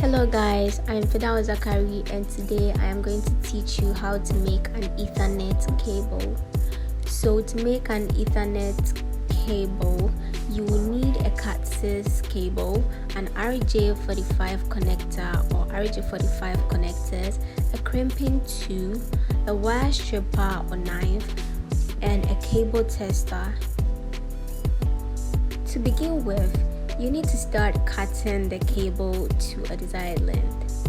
Hello guys, I'm Fidel Zakari and today I am going to teach you how to make an Ethernet cable. So to make an Ethernet cable, you will need a Cat6 cable, an RJ-45 connector or RJ-45 connectors, a crimping tool, a wire stripper or knife, and a cable tester. To begin with, you need to start cutting the cable to a desired length.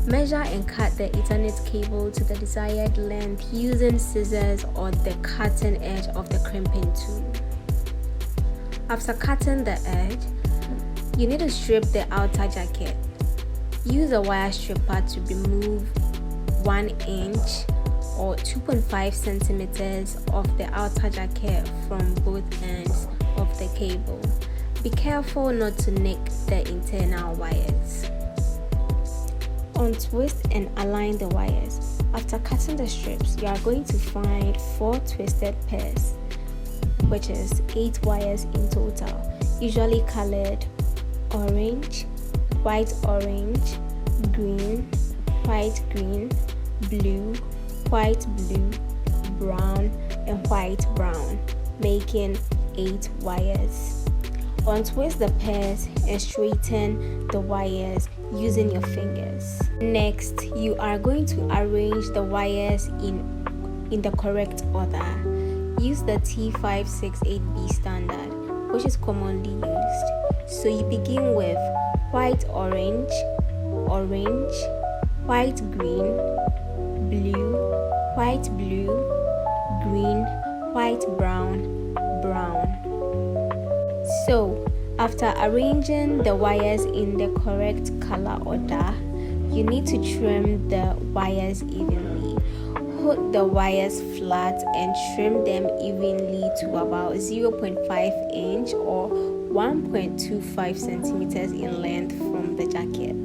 Measure and cut the Ethernet cable to the desired length using scissors or the cutting edge of the crimping tool. After cutting the edge, you need to strip the outer jacket. Use a wire stripper to remove 1 inch or 2.5 centimeters of the outer jacket from both ends of the cable. Be careful not to nick the internal wires. Untwist and align the wires. After cutting the strips, you are going to find 4 twisted pairs, which is 8 wires in total, usually colored orange, white orange, green, white green, blue, white blue, brown, and white brown, making 8 wires. Untwist the pairs and straighten the wires using your fingers. Next, you are going to arrange the wires in the correct order. Use the T568B standard, which is commonly used. So you begin with white orange, orange, white green, blue, white blue, green, white brown, brown. So, after arranging the wires in the correct color order, you need to trim the wires evenly. Hold the wires flat and trim them evenly to about 0.5 inch or 1.25 centimeters in length from the jacket.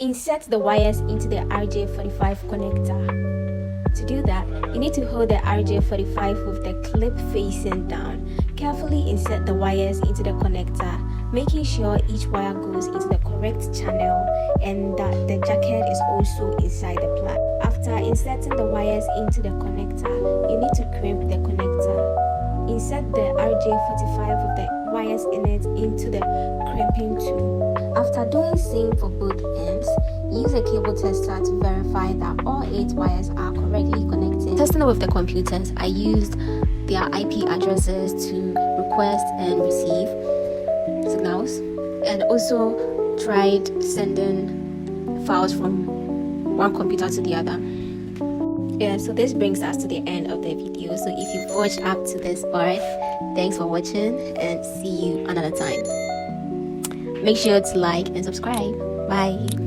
Insert the wires into the RJ-45 connector. To do that, you need to hold the RJ-45 with the clip facing down. Carefully insert the wires into the connector, making sure each wire goes into the correct channel and that the jacket is also inside the plug. After inserting the wires into the connector, you need to crimp the connector. Insert the RJ-45 with the wires in it into the crimping tool. After doing same for both ends, use a cable tester to verify that all 8 wires are correctly connected. Testing with the computers, I used their IP addresses to request and receive signals, and also tried sending files from one computer to the other. Yeah, so this brings us to the end of the video. So if you've watched up to this part, thanks for watching and see you another time. Make sure to like and subscribe. Bye.